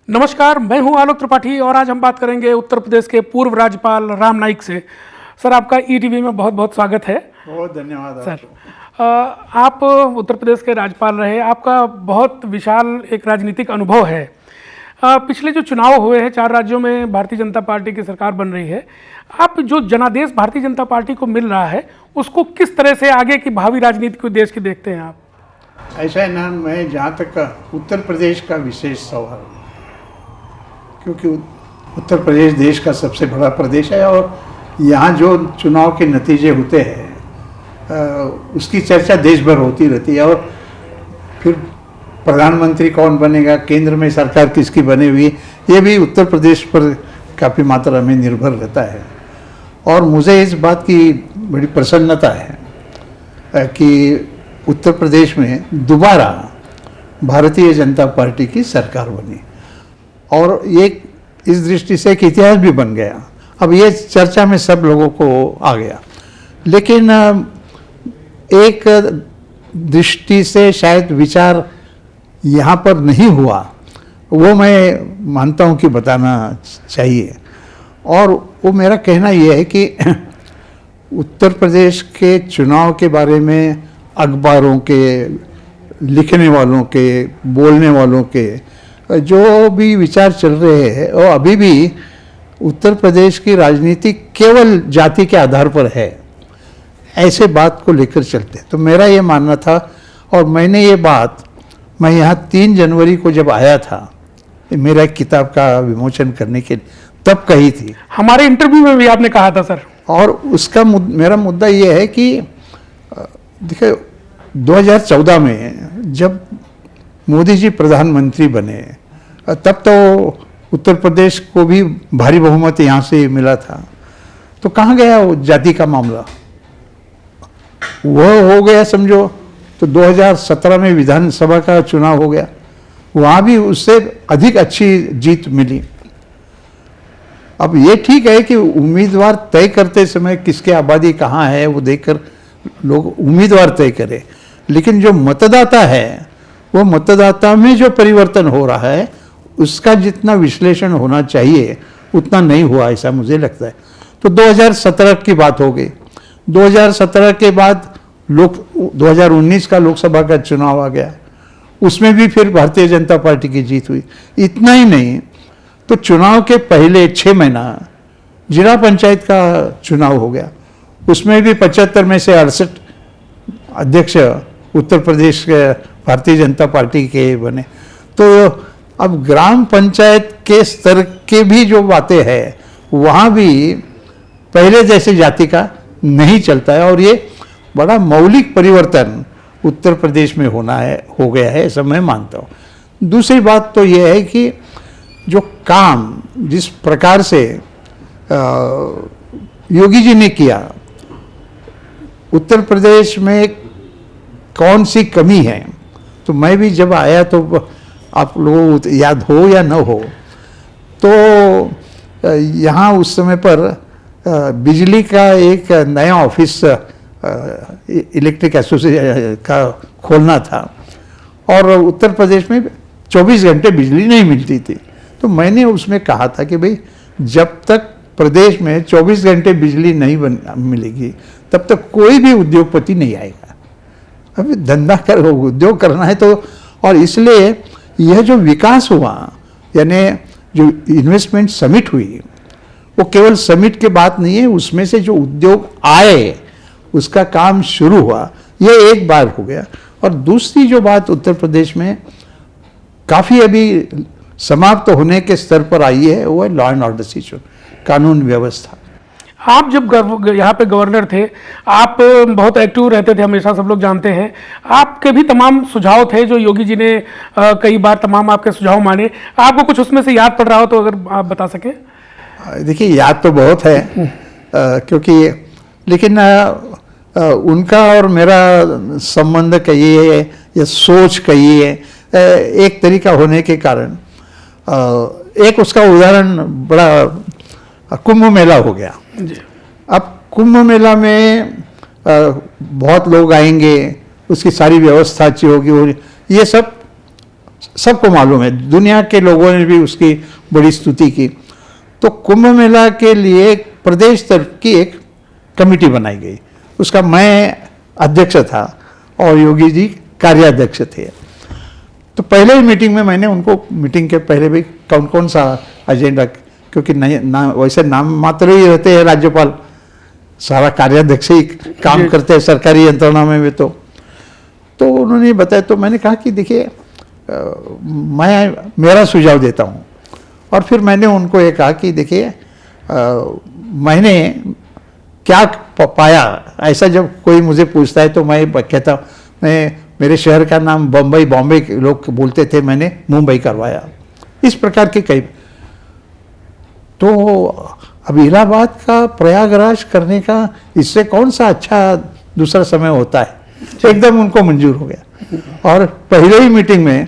नमस्कार, मैं हूं आलोक त्रिपाठी और आज हम बात करेंगे उत्तर प्रदेश के पूर्व राज्यपाल राम नाईक से। सर, आपका ईटीवी में बहुत बहुत स्वागत है। बहुत धन्यवाद सर। आप उत्तर प्रदेश के राज्यपाल रहे, आपका बहुत विशाल एक राजनीतिक अनुभव है। पिछले जो चुनाव हुए हैं 4 राज्यों में भारतीय जनता पार्टी की सरकार बन रही है। आप जो जनादेश भारतीय जनता पार्टी को मिल रहा है उसको किस तरह से आगे की भावी राजनीति को देश की देखते हैं आप? ऐसा है ना, मैं जहाँ तक उत्तर प्रदेश का विशेष सवाल, क्योंकि उत्तर प्रदेश देश का सबसे बड़ा प्रदेश है और यहाँ जो चुनाव के नतीजे होते हैं उसकी चर्चा देश भर होती रहती है। और फिर प्रधानमंत्री कौन बनेगा, केंद्र में सरकार किसकी बनी हुई, ये भी उत्तर प्रदेश पर काफ़ी मात्रा में निर्भर रहता है। और मुझे इस बात की बड़ी प्रसन्नता है कि उत्तर प्रदेश में दोबारा भारतीय जनता पार्टी की सरकार बनी और ये इस दृष्टि से एक इतिहास भी बन गया। अब ये चर्चा में सब लोगों को आ गया, लेकिन एक दृष्टि से शायद विचार यहाँ पर नहीं हुआ, वो मैं मानता हूँ कि बताना चाहिए। और वो मेरा कहना ये है कि उत्तर प्रदेश के चुनाव के बारे में अखबारों के, लिखने वालों के, बोलने वालों के जो भी विचार चल रहे हैं वो अभी भी उत्तर प्रदेश की राजनीति केवल जाति के आधार पर है, ऐसे बात को लेकर चलते। तो मेरा ये मानना था और मैंने ये बात मैं यहाँ 3 जनवरी को जब आया था मेरा एक किताब का विमोचन करने के लिए तब कही थी। हमारे इंटरव्यू में भी आपने कहा था सर। और उसका मेरा मुद्दा ये है कि देखिए 2014 में जब मोदी जी प्रधानमंत्री बने तब तो उत्तर प्रदेश को भी भारी बहुमत यहाँ से मिला था, तो कहाँ गया वो जाति का मामला? वह हो गया समझो। तो 2017 में विधानसभा का चुनाव हो गया, वहाँ भी उससे अधिक अच्छी जीत मिली। अब ये ठीक है कि उम्मीदवार तय करते समय किसकी आबादी कहाँ है वो देखकर लोग उम्मीदवार तय करें, लेकिन जो मतदाता है वो मतदाता में जो परिवर्तन हो रहा है उसका जितना विश्लेषण होना चाहिए उतना नहीं हुआ, ऐसा मुझे लगता है। तो 2017 की बात हो गई। 2017 के बाद 2019 का लोकसभा का चुनाव आ गया, उसमें भी फिर भारतीय जनता पार्टी की जीत हुई। इतना ही नहीं, तो चुनाव के पहले 6 महीना जिला पंचायत का चुनाव हो गया, उसमें भी 75 में से 68 अध्यक्ष उत्तर प्रदेश के भारतीय जनता पार्टी के बने। तो अब ग्राम पंचायत के स्तर के भी जो बातें हैं वहाँ भी पहले जैसे जाति का नहीं चलता है और ये बड़ा मौलिक परिवर्तन उत्तर प्रदेश में हो गया है, ऐसा मैं मानता हूँ। दूसरी बात तो ये है कि जो काम जिस प्रकार से योगी जी ने किया, उत्तर प्रदेश में कौन सी कमी है, तो मैं भी जब आया तो आप लोगों को याद हो या न हो तो यहाँ उस समय पर बिजली का एक नया ऑफिस इलेक्ट्रिक एसोसिएशन का खोलना था और उत्तर प्रदेश में 24 घंटे बिजली नहीं मिलती थी। तो मैंने उसमें कहा था कि भाई जब तक प्रदेश में 24 घंटे बिजली नहीं मिलेगी तब तक कोई भी उद्योगपति नहीं आएगा। अभी धंधा कर उद्योग करना है तो, और इसलिए यह जो विकास हुआ यानी जो इन्वेस्टमेंट समिट हुई वो केवल समिट की बात नहीं है, उसमें से जो उद्योग आए उसका काम शुरू हुआ, ये एक बार हो गया। और दूसरी जो बात उत्तर प्रदेश में काफ़ी अभी समाप्त होने के स्तर पर आई है वो है लॉ एंड ऑर्डर सिचुएशन, कानून व्यवस्था। आप जब यहाँ पे गवर्नर थे आप बहुत एक्टिव रहते थे, हमेशा सब लोग जानते हैं। आपके भी तमाम सुझाव थे जो योगी जी ने कई बार तमाम आपके सुझाव माने। आपको कुछ उसमें से याद पड़ रहा हो तो अगर आप बता सकें। देखिए याद तो बहुत है क्योंकि लेकिन उनका और मेरा संबंध कहिए या सोच कहिए एक तरीका होने के कारण एक उसका उदाहरण बड़ा कुंभ मेला हो गया जी। अब कुंभ मेला में बहुत लोग आएंगे, उसकी सारी व्यवस्था अच्छी होगी, ये सब सबको मालूम है, दुनिया के लोगों ने भी उसकी बड़ी स्तुति की। तो कुंभ मेला के लिए प्रदेश स्तर की एक कमेटी बनाई गई, उसका मैं अध्यक्ष था और योगी जी कार्याध्यक्ष थे। तो पहले ही मीटिंग में मैंने उनको मीटिंग के पहले भी कौन कौन सा एजेंडा, क्योंकि वैसे नाम मात्र ही रहते हैं राज्यपाल, सारा कार्याध्यक्ष ही काम करते हैं सरकारी यंत्रणा में भी। तो उन्होंने बताया, तो मैंने कहा कि देखिए मैं मेरा सुझाव देता हूँ। और फिर मैंने उनको ये कहा कि देखिए मैंने क्या पाया, ऐसा जब कोई मुझे पूछता है तो मैं कहता, मैं मेरे शहर का नाम बम्बई, बॉम्बे के लोग बोलते थे, मैंने मुंबई करवाया, इस प्रकार के कई। तो अब इलाहाबाद का प्रयागराज करने का इससे कौन सा अच्छा दूसरा समय होता है, एकदम उनको मंजूर हो गया। और पहले ही मीटिंग में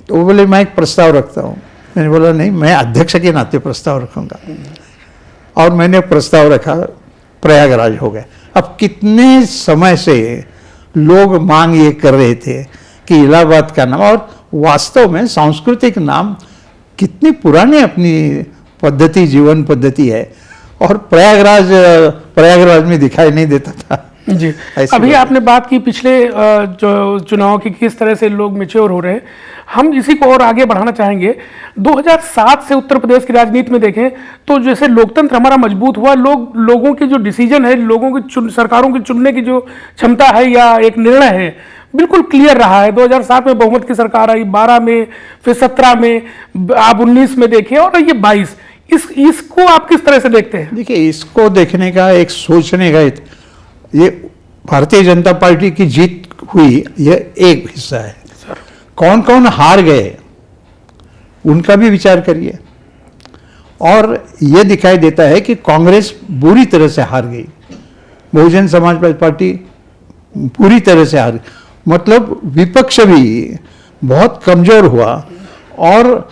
तो वो बोले मैं एक प्रस्ताव रखता हूँ। मैंने बोला नहीं, मैं अध्यक्ष के नाते प्रस्ताव रखूँगा, और मैंने प्रस्ताव रखा, प्रयागराज हो गया। अब कितने समय से लोग मांग ये कर रहे थे कि इलाहाबाद का नाम, और वास्तव में सांस्कृतिक नाम कितनी पुरानी अपनी पद्धति, जीवन पद्धति है, और प्रयागराज में दिखाई नहीं देता था जी। अभी आपने बात की पिछले जो चुनाव की, किस तरह से लोग मैच्योर हो रहे हैं, हम इसी को और आगे बढ़ाना चाहेंगे। 2007 से उत्तर प्रदेश की राजनीति में देखें तो जैसे लोकतंत्र हमारा मजबूत हुआ, लोगों के जो डिसीजन है, लोगों की सरकारों की चुनने की जो क्षमता है या एक निर्णय है, बिल्कुल क्लियर रहा है। 2007 में बहुमत की सरकार आई, 12 में, फिर 17 में, आप 19 में देखें, और ये 22। इसको आप किस तरह से देखते हैं? देखिए, इसको देखने का, एक सोचने का, ये भारतीय जनता पार्टी की जीत हुई, यह एक हिस्सा है। कौन कौन हार गए उनका भी विचार करिए, और यह दिखाई देता है कि कांग्रेस बुरी तरह से हार गई, बहुजन समाज पार्टी पूरी तरह से हार गई, मतलब विपक्ष भी बहुत कमजोर हुआ, और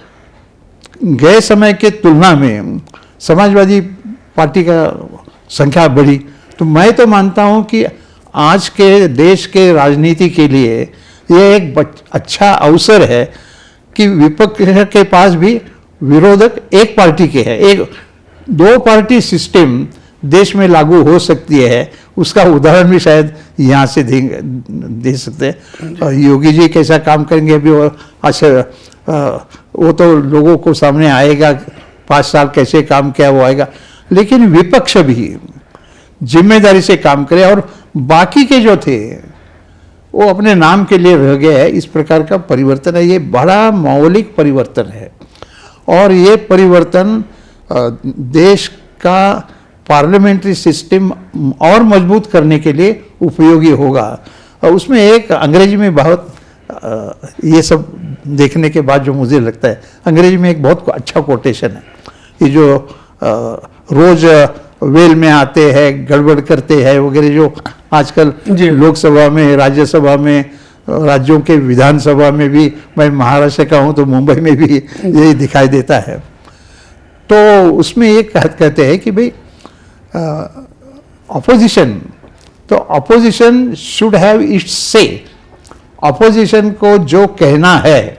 गए समय के तुलना में समाजवादी पार्टी का संख्या बढ़ी। तो मैं तो मानता हूं कि आज के देश के राजनीति के लिए ये एक अच्छा अवसर है कि विपक्ष के पास भी विरोधक एक पार्टी के हैं। एक दो पार्टी सिस्टम देश में लागू हो सकती है, उसका उदाहरण भी शायद यहाँ से दे सकते हैं। योगी जी कैसा काम करेंगे अभी वो तो लोगों को सामने आएगा, 5 साल कैसे काम किया वो आएगा। लेकिन विपक्ष भी जिम्मेदारी से काम करे, और बाकी के जो थे वो अपने नाम के लिए रह गए हैं। इस प्रकार का परिवर्तन है, ये बड़ा मौलिक परिवर्तन है, और ये परिवर्तन देश का पार्लियामेंट्री सिस्टम और मजबूत करने के लिए उपयोगी होगा। और उसमें एक अंग्रेजी में बहुत ये सब देखने के बाद जो मुझे लगता है, अंग्रेजी में एक बहुत अच्छा कोटेशन है, ये जो रोज वेल में आते हैं, गड़बड़ करते हैं वगैरह, जो आजकल लोकसभा में, राज्यसभा में, राज्यों के विधानसभा में भी, मैं महाराष्ट्र का हूँ तो मुंबई में भी यही दिखाई देता है। तो उसमें ये कहते हैं कि भाई ऑपोजिशन, तो ऑपोजिशन शुड हैव इट्स से, ऑपोजिशन को जो कहना है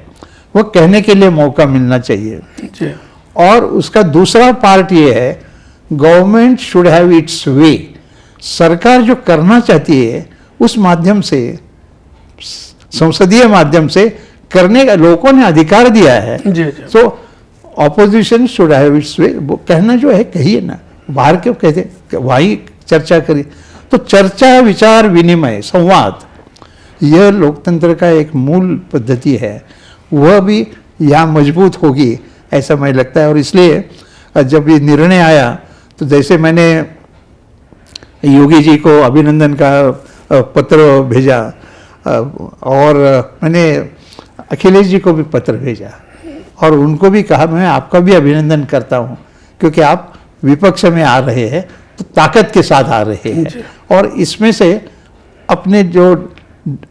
वो कहने के लिए मौका मिलना चाहिए। और उसका दूसरा पार्ट ये है, गवर्नमेंट शुड हैव इट्स वे, सरकार जो करना चाहती है उस माध्यम से, संसदीय माध्यम से करने का लोगों ने अधिकार दिया है। सो ऑपोजिशन शुड हैव इट्स वे, वो कहना जो है कहिए ना, बाहर क्यों कहते, वही चर्चा करिए। तो चर्चा, विचार विनिमय, संवाद, यह लोकतंत्र का एक मूल पद्धति है, वह भी यहाँ मजबूत होगी ऐसा मुझे लगता है। और इसलिए जब ये निर्णय आया तो जैसे मैंने योगी जी को अभिनंदन का पत्र भेजा, और मैंने अखिलेश जी को भी पत्र भेजा, और उनको भी कहा मैं आपका भी अभिनंदन करता हूँ, क्योंकि आप विपक्ष में आ रहे हैं तो ताकत के साथ आ रहे हैं, और इसमें से अपने जो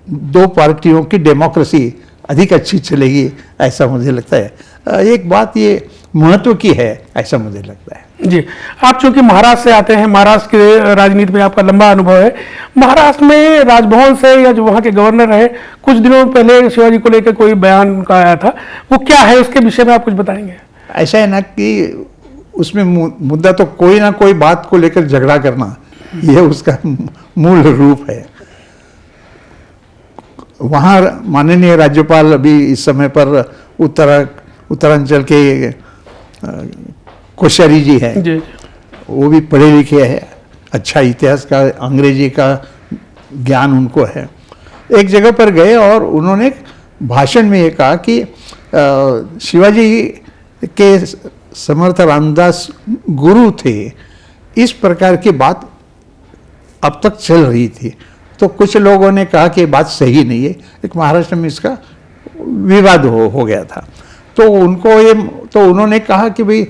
दो पार्टियों की डेमोक्रेसी अधिक अच्छी चलेगी ऐसा मुझे लगता है। एक बात ये महत्व की है, ऐसा मुझे लगता है। जी, आप चूंकि महाराष्ट्र से आते हैं, महाराष्ट्र के राजनीति में आपका लंबा अनुभव है। महाराष्ट्र में राजभवन से या जो वहाँ के गवर्नर रहे, कुछ दिनों पहले शिवाजी को लेकर कोई बयान उनका आया था, वो क्या है, उसके विषय में आप कुछ बताएंगे? ऐसा है ना कि उसमें मुद्दा तो कोई ना कोई बात को लेकर झगड़ा करना, यह उसका मूल रूप है। वहाँ माननीय राज्यपाल अभी इस समय पर उत्तरांचल के कोश्यारी जी हैं, वो भी पढ़े लिखे हैं, अच्छा इतिहास का, अंग्रेजी का ज्ञान उनको है। एक जगह पर गए और उन्होंने भाषण में ये कहा कि शिवाजी के समर्थ रामदास गुरु थे, इस प्रकार की बात अब तक चल रही थी। तो कुछ लोगों ने कहा कि बात सही नहीं है, एक महाराष्ट्र में इसका विवाद हो गया था। तो उन्होंने कहा कि भाई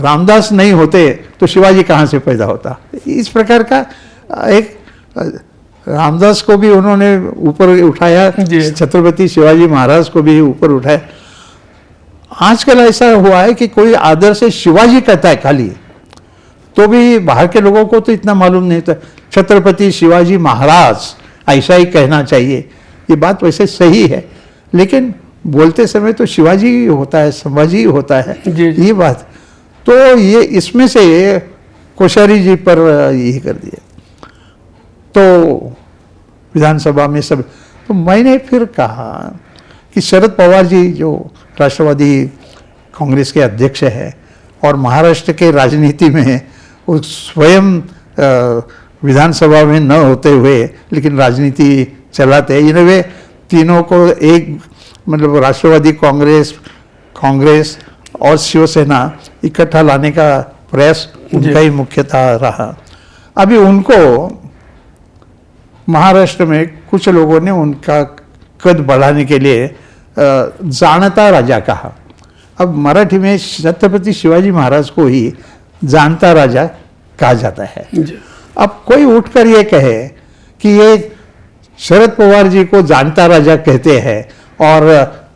रामदास नहीं होते तो शिवाजी कहाँ से पैदा होता। इस प्रकार का एक रामदास को भी उन्होंने ऊपर उठाया, छत्रपति शिवाजी महाराज को भी ऊपर उठाया। आजकल ऐसा हुआ है कि कोई आदर से शिवाजी कहता है खाली, तो भी बाहर के लोगों को तो इतना मालूम नहीं था। छत्रपति शिवाजी महाराज ऐसा ही कहना चाहिए। ये बात वैसे सही है, लेकिन बोलते समय तो शिवाजी होता है, संभाजी होता है। ये बात तो ये इसमें से कोश्यारी जी पर ये कर दिया। तो विधानसभा में सब, तो मैंने फिर कहा कि शरद पवार जी जो राष्ट्रवादी कांग्रेस के अध्यक्ष है और महाराष्ट्र के राजनीति में वो स्वयं विधानसभा में न होते हुए लेकिन राजनीति चलाते हैं। इन्हें वे तीनों को एक मतलब राष्ट्रवादी कांग्रेस और शिवसेना इकट्ठा लाने का प्रयास उनका ही मुख्यतः रहा। अभी उनको महाराष्ट्र में कुछ लोगों ने उनका कद बढ़ाने के लिए जानता राजा कहा। अब मराठी में छत्रपति शिवाजी महाराज को ही जानता राजा कहा जाता है। अब कोई उठकर ये कहे कि ये शरद पवार जी को जानता राजा कहते हैं और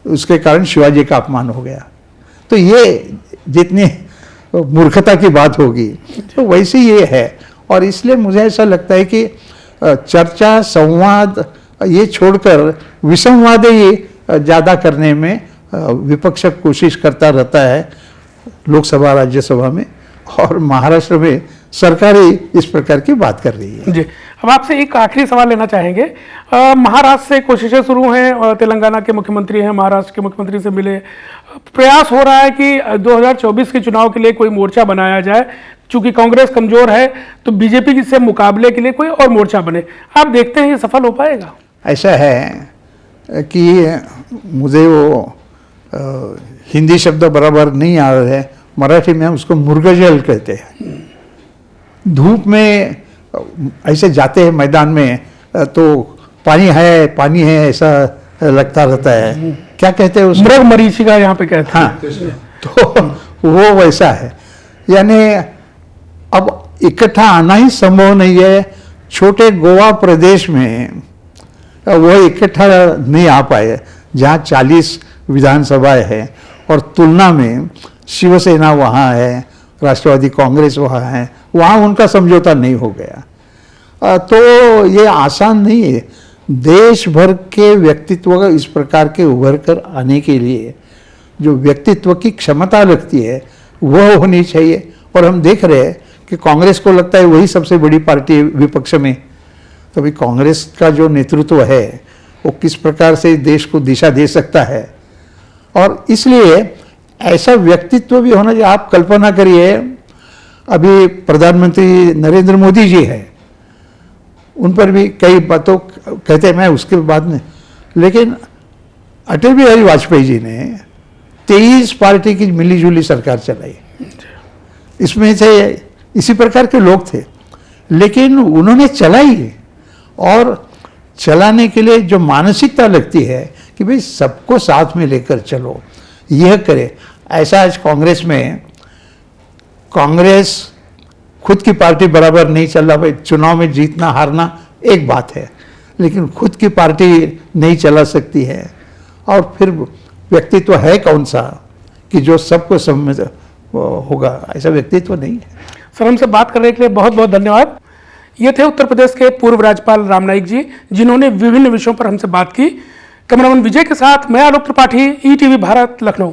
उसके कारण शिवाजी का अपमान हो गया, तो ये जितनी मूर्खता की बात होगी तो वैसे ये है। और इसलिए मुझे ऐसा लगता है कि चर्चा संवाद ये छोड़कर विसंवाद ही ज़्यादा करने में विपक्ष कोशिश करता रहता है लोकसभा राज्यसभा में, और महाराष्ट्र में सरकार ही इस प्रकार की बात कर रही है। जी, अब आपसे एक आखिरी सवाल लेना चाहेंगे। महाराष्ट्र से कोशिशें शुरू हैं और तेलंगाना के मुख्यमंत्री हैं, महाराष्ट्र के मुख्यमंत्री से मिले, प्रयास हो रहा है कि 2024 के चुनाव के लिए कोई मोर्चा बनाया जाए। चूंकि कांग्रेस कमजोर है तो बीजेपी से मुकाबले के लिए कोई और मोर्चा बने। आप देखते हैं ये सफल हो पाएगा? ऐसा है कि मुझे वो हिंदी शब्द बराबर नहीं आ रहे हैं, मराठी में हम उसको मुर्गजल कहते हैं। धूप में ऐसे जाते हैं मैदान में तो पानी है ऐसा लगता रहता है। क्या कहते हैं उसको? मृग मरीचिका यहाँ पे कहते हैं। हाँ, तो वो वैसा है। यानी अब इकट्ठा आना ही संभव नहीं है। छोटे गोवा प्रदेश में वो इकट्ठा नहीं आ पाए, जहाँ 40 विधानसभाएं हैं और तुलना में शिवसेना वहाँ है, राष्ट्रवादी कांग्रेस वहाँ है, वहाँ उनका समझौता नहीं हो गया। तो ये आसान नहीं है। देश भर के व्यक्तित्व इस प्रकार के उभर कर आने के लिए जो व्यक्तित्व की क्षमता लगती है वह होनी चाहिए। और हम देख रहे हैं कि कांग्रेस को लगता है वही सबसे बड़ी पार्टी है विपक्ष में। तो अभी कांग्रेस का जो नेतृत्व है वो किस प्रकार से देश को दिशा दे सकता है, और इसलिए ऐसा व्यक्तित्व भी होना चाहिए। आप कल्पना करिए, अभी प्रधानमंत्री नरेंद्र मोदी जी है, उन पर भी कई बातों कहते हैं, मैं उसके बाद में, लेकिन अटल बिहारी वाजपेयी जी ने 23 पार्टी की मिलीजुली सरकार चलाई। इसमें से इसी प्रकार के लोग थे, लेकिन उन्होंने चलाई। और चलाने के लिए जो मानसिकता लगती है कि भाई सबको साथ में लेकर चलो, यह करे। ऐसा आज कांग्रेस में, कांग्रेस खुद की पार्टी बराबर नहीं चल रहा। भाई चुनाव में जीतना हारना एक बात है, लेकिन खुद की पार्टी नहीं चला सकती है। और फिर व्यक्तित्व है कौन सा कि जो सबको समझ होगा, ऐसा व्यक्तित्व नहीं है। सर, हमसे बात करने के लिए बहुत बहुत धन्यवाद। ये थे उत्तर प्रदेश के पूर्व राज्यपाल राम नाईक जी, जिन्होंने विभिन्न विषयों पर हमसे बात की। कैमरामैन विजय के साथ मैं आलोक त्रिपाठी, ETV भारत, लखनऊ।